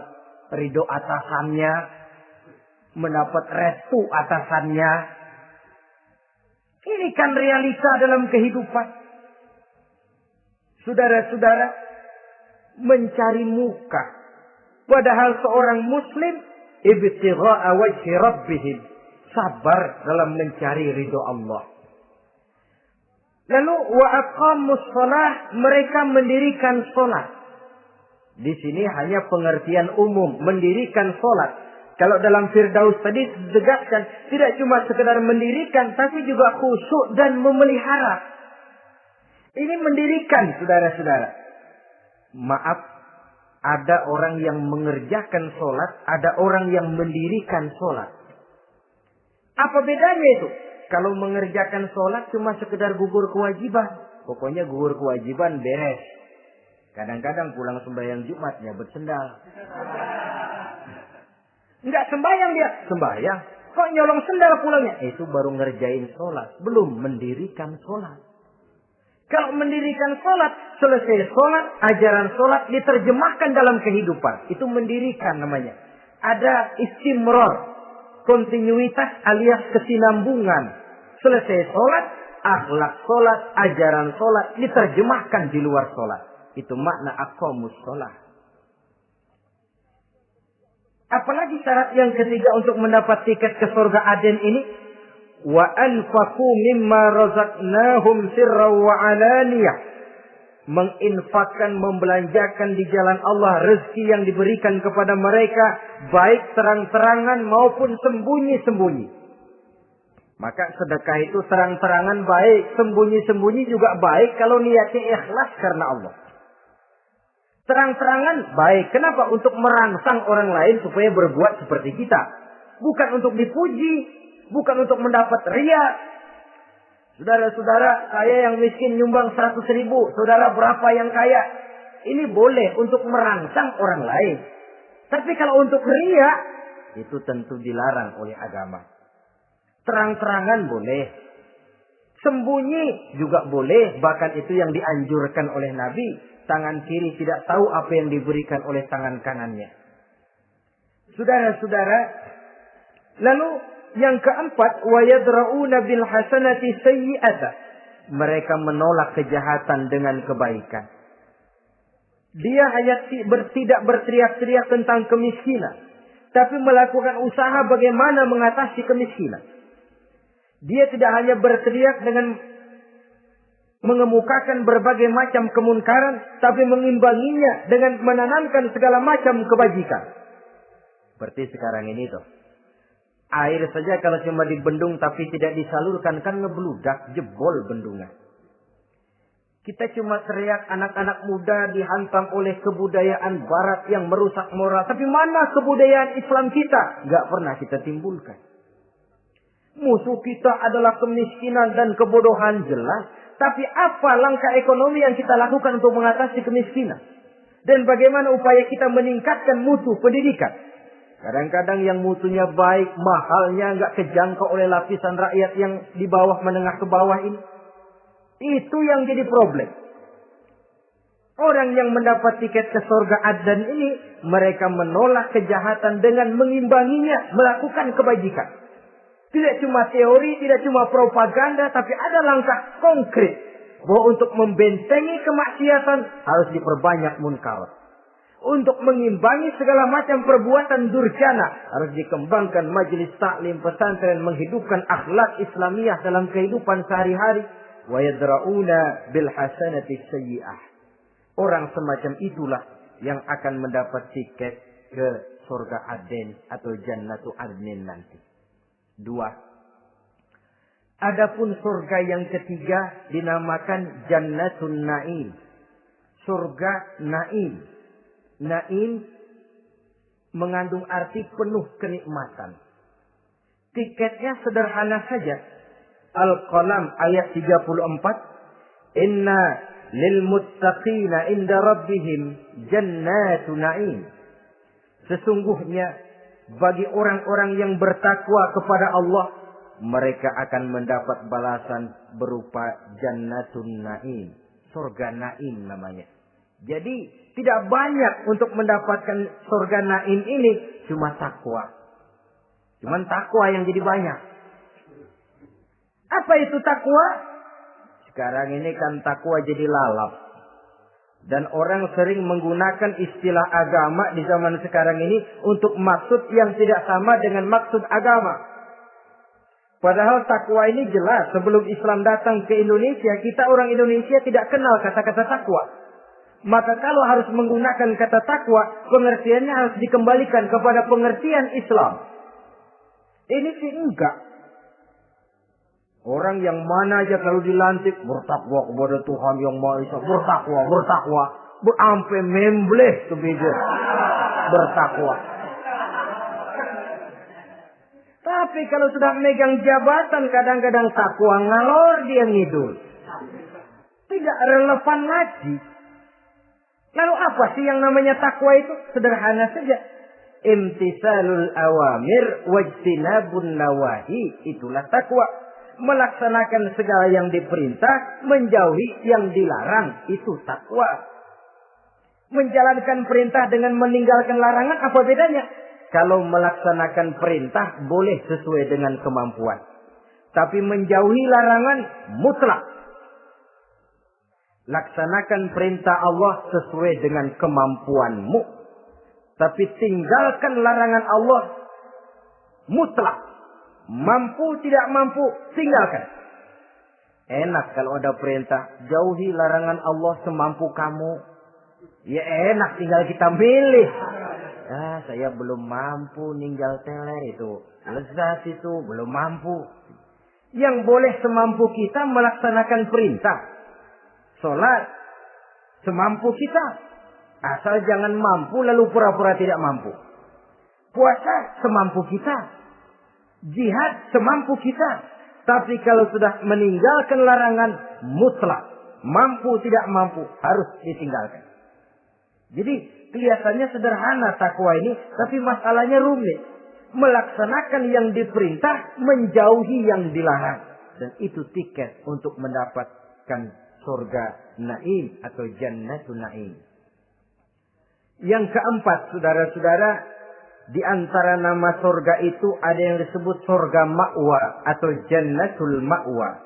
ridho atasannya. Mendapat restu atasannya. Ini kan realita dalam kehidupan. Saudara-saudara, mencari muka. Padahal seorang muslim ibtigha'a wajhi rabbihim, sabar dalam mencari ridho Allah. Lalu wa aqamus shalah, mereka mendirikan salat. Di sini hanya pengertian umum, mendirikan salat. Kalau dalam Firdaus tadi ditegaskan tidak cuma sekedar mendirikan tapi juga khusyuk dan memelihara. Ini mendirikan, saudara-saudara. Maaf, ada orang yang mengerjakan sholat, ada orang yang mendirikan sholat. Apa bedanya itu? Kalau mengerjakan sholat cuma sekedar gugur kewajiban. Pokoknya gugur kewajiban beres. Kadang-kadang pulang sembahyang Jumat nyabet sendal. Enggak sembahyang dia. Sembahyang. Kok nyolong sendal pulangnya? Itu baru ngerjain sholat. Belum mendirikan sholat. Kalau mendirikan sholat, selesai sholat, ajaran sholat diterjemahkan dalam kehidupan. Itu mendirikan namanya. Ada istimror, kontinuitas alias kesinambungan. Selesai sholat, akhlak sholat, ajaran sholat diterjemahkan di luar sholat. Itu makna aqamus sholat. Apalagi syarat yang ketiga untuk mendapat tiket ke surga Aden ini? Wa anfaqu mimma razaqnahum sirran wa 'alaniyah. Menginfakkan, membelanjakan di jalan Allah rezeki yang diberikan kepada mereka, baik terang-terangan maupun sembunyi-sembunyi. Maka sedekah itu terang-terangan baik, sembunyi-sembunyi juga baik kalau niatnya ikhlas karena Allah. Terang-terangan baik. Kenapa? Untuk merangsang orang lain supaya berbuat seperti kita. Bukan untuk dipuji. Bukan untuk mendapat ria. Saudara-saudara, saya yang miskin nyumbang 100.000. Saudara berapa yang kaya? Ini boleh untuk merangsang orang lain. Tapi kalau untuk ria, itu tentu dilarang oleh agama. Terang-terangan boleh. Sembunyi juga boleh. Bahkan itu yang dianjurkan oleh Nabi. Tangan kiri tidak tahu apa yang diberikan oleh tangan kanannya. Saudara-saudara, lalu yang keempat, wa yadra'una bil hasanati sayyi'ata. Mereka menolak kejahatan dengan kebaikan. Dia hanya tidak berteriak-teriak tentang kemiskinan, tapi melakukan usaha bagaimana mengatasi kemiskinan. Dia tidak hanya berteriak dengan mengemukakan berbagai macam kemunkaran, tapi mengimbanginya dengan menanamkan segala macam kebajikan. Seperti sekarang ini tuh. Air saja kalau cuma dibendung tapi tidak disalurkan kan ngebludak, jebol bendungan. Kita cuma teriak anak-anak muda dihantam oleh kebudayaan barat yang merusak moral. Tapi mana kebudayaan Islam kita? Gak pernah kita timbulkan. Musuh kita adalah kemiskinan dan kebodohan, jelas. Tapi apa langkah ekonomi yang kita lakukan untuk mengatasi kemiskinan? Dan bagaimana upaya kita meningkatkan mutu pendidikan? Kadang-kadang yang mutunya baik, mahalnya nggak kejangkau oleh lapisan rakyat yang di bawah, menengah ke bawah ini. Itu yang jadi problem. Orang yang mendapat tiket ke surga Adnan ini, mereka menolak kejahatan dengan mengimbanginya, melakukan kebajikan. Tidak cuma teori, tidak cuma propaganda, tapi ada langkah konkret. Bahwa untuk membentengi kemaksiatan harus diperbanyak munkar. Untuk mengimbangi segala macam perbuatan durjana harus dikembangkan majelis taklim pesantren, menghidupkan akhlak Islamiyah dalam kehidupan sehari-hari. Wa yadra'una bil hasanati sayyi'ah. Orang semacam itulah yang akan mendapat tiket ke surga Aden atau Jannatu Adnin nanti. 2. Adapun surga yang ketiga dinamakan Jannatun Naim. Surga Naim. Naim mengandung arti penuh kenikmatan. Tiketnya sederhana saja. Al-Qalam ayat 34. Inna lil muttaqina inda rabbihim jannatun naim. Sesungguhnya bagi orang-orang yang bertakwa kepada Allah, mereka akan mendapat balasan berupa Jannatun Naim. Surga Naim namanya. Jadi tidak banyak untuk mendapatkan surga Naim ini, cuma takwa. Cuman takwa yang jadi banyak. Apa itu takwa? Sekarang ini kan takwa jadi lalap. Dan orang sering menggunakan istilah agama di zaman sekarang ini untuk maksud yang tidak sama dengan maksud agama. Padahal takwa ini jelas. Sebelum Islam datang ke Indonesia, kita orang Indonesia tidak kenal kata-kata takwa. Maka kalau harus menggunakan kata takwa, pengertiannya harus dikembalikan kepada pengertian Islam. Ini sih enggak. Orang yang mana aja kalau dilantik bertakwa kepada Tuhan yang Maha Esa, bertakwa, sampai membleh tuh beda. Bertakwa. Tapi kalau sudah megang jabatan, kadang-kadang takwa ngalor dia ngidul. Tidak relevan lagi. Lalu apa sih yang namanya takwa itu? Sederhana saja. Imtisalul awamir wajtinabun nawahi. Itulah takwa. Melaksanakan segala yang diperintah, menjauhi yang dilarang, itu takwa. Menjalankan perintah dengan meninggalkan larangan, apa bedanya? Kalau melaksanakan perintah boleh sesuai dengan kemampuan, tapi menjauhi larangan mutlak. Laksanakan perintah Allah sesuai dengan kemampuanmu, tapi tinggalkan larangan Allah mutlak. Mampu tidak mampu, tinggalkan. Enak kalau ada perintah, jauhi larangan Allah semampu kamu. Ya enak, tinggal kita milih. Saya belum mampu ninggal teler itu. Lezat itu, belum mampu. Yang boleh semampu kita melaksanakan perintah. Sholat semampu kita. Asal jangan mampu lalu pura-pura tidak mampu. Puasa semampu kita. Jihad semampu kita. Tapi kalau sudah meninggalkan larangan mutlak, mampu tidak mampu, harus ditinggalkan. Jadi kelihatannya sederhana takwa ini, tapi masalahnya rumit. Melaksanakan yang diperintah, menjauhi yang dilarang. Dan itu tiket untuk mendapatkan surga Naim atau Jannatun Naim. Yang keempat, saudara-saudara, di antara nama surga itu ada yang disebut surga ma'wa atau Jannatul Ma'wa.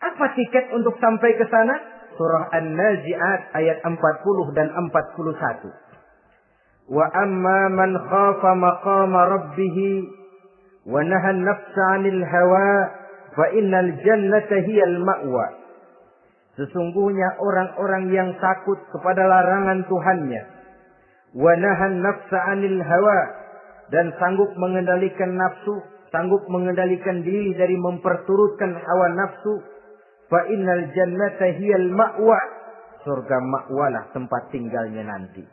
Apa tiket untuk sampai ke sana? Surah An-Nazi'at ayat 40 dan 41. Wa amma man khafa maqama rabbih wa naha an-nafsa 'anil hawa fa innal jannata hiyal ma'wa. Sesungguhnya orang-orang yang takut kepada larangan Tuhannya, wa nahan nafsa 'anil hawa, dan sanggup mengendalikan nafsu, sanggup mengendalikan diri dari memperturutkan hawa nafsu, fa innal jannata hiyal ma'wa, surga ma'walah tempat tinggalnya nanti.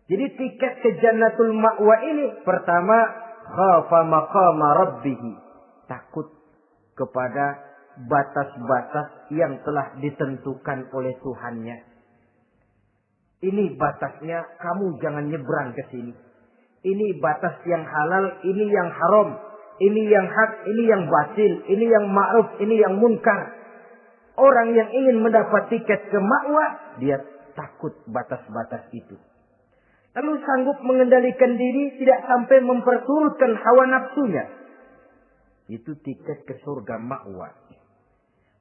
Jadi tiket ke Jannatul Ma'wa ini, pertama khafa maqama rabbih, takut kepada batas-batas yang telah ditentukan oleh Tuhannya. Ini batasnya, kamu jangan nyebrang ke sini. Ini batas yang halal, ini yang haram, ini yang hak, ini yang batil, ini yang ma'ruf, ini yang munkar. Orang yang ingin mendapat tiket ke ma'wa, dia takut batas-batas itu. Lalu sanggup mengendalikan diri, tidak sampai memperturutkan hawa nafsunya. Itu tiket ke surga ma'wa.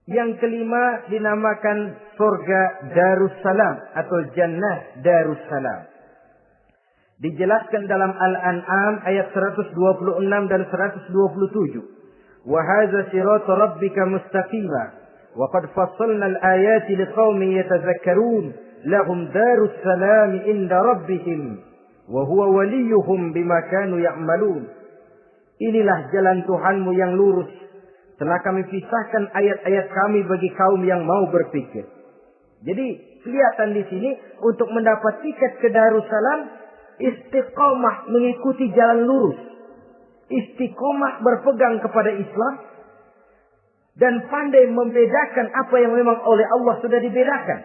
Yang kelima dinamakan surga Darussalam atau Jannah Darussalam. Dijelaskan dalam Al-An'am ayat 126 dan 127. Wa hadza siratu rabbika mustaqima wa qad fassalna al-ayati liqaumin yatadhakkarun lahum darussalam inda rabbihim wa huwa waliyuhum bima kanu ya'malun. Inilah jalan Tuhanmu yang lurus. Telah kami pisahkan ayat-ayat kami bagi kaum yang mau berpikir. Jadi kelihatan di sini untuk mendapat tiket ke Darussalam, istiqomah mengikuti jalan lurus. Istiqomah berpegang kepada Islam. Dan pandai membedakan apa yang memang oleh Allah sudah dibedakan.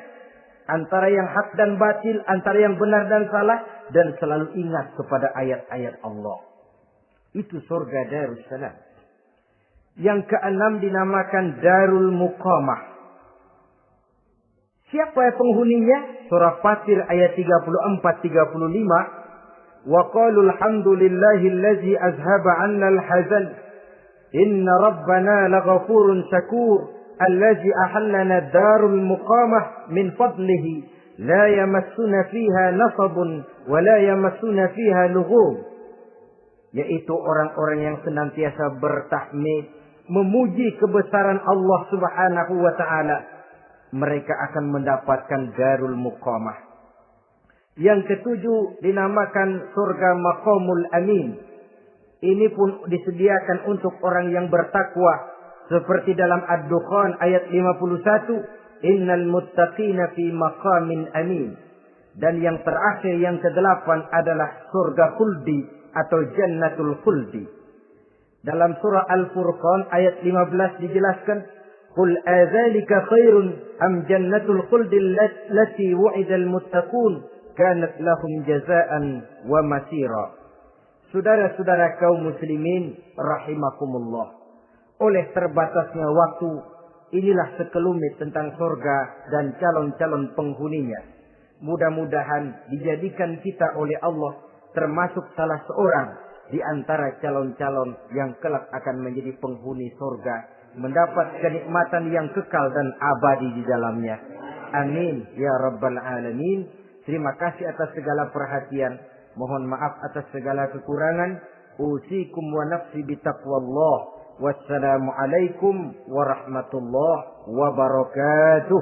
Antara yang hak dan batil, antara yang benar dan salah. Dan selalu ingat kepada ayat-ayat Allah. Itu surga Darussalam. Yang keenam dinamakan Darul Muqamah. Siapa penghuninya? Surah Fatir ayat 34-35. Wa qalu alhamdulillahillazi azhaba 'anna al-hazan. Inna rabbana laghafurun syakur. Allazi ahallana darul muqamah min fadlihi. La yamassuna fiha nasabun wa la yamassuna fiha lughub. Yaitu orang-orang yang senantiasa bertahmid, memuji kebesaran Allah Subhanahu wa taala, mereka akan mendapatkan Darul Muqamah. Yang ketujuh dinamakan surga Maqamul Amin. Ini pun disediakan untuk orang yang bertakwa, seperti dalam Ad-Dukhan ayat 51, innal muttaqina fi maqamin amin. Dan yang terakhir, yang kedelapan adalah surga khuldi atau Jannatul Khuldi. Dalam surah Al-Furqan ayat 15 dijelaskan, qul adzalika khairun am jannatul khuldi allati wu'idal muttaqun kanat lahum jazaan wa masira. Saudara-saudara kaum muslimin rahimakumullah. Oleh terbatasnya waktu, inilah sekelumit tentang surga dan calon-calon penghuninya. Mudah-mudahan dijadikan kita oleh Allah termasuk salah seorang di antara calon-calon yang kelak akan menjadi penghuni surga, mendapat kenikmatan yang kekal dan abadi di dalamnya. Amin ya rabbal alamin. Terima kasih atas segala perhatian. Mohon maaf atas segala kekurangan. Usikum wa nafsi bitaqwallah. Wassalamualaikum warahmatullahi wabarakatuh.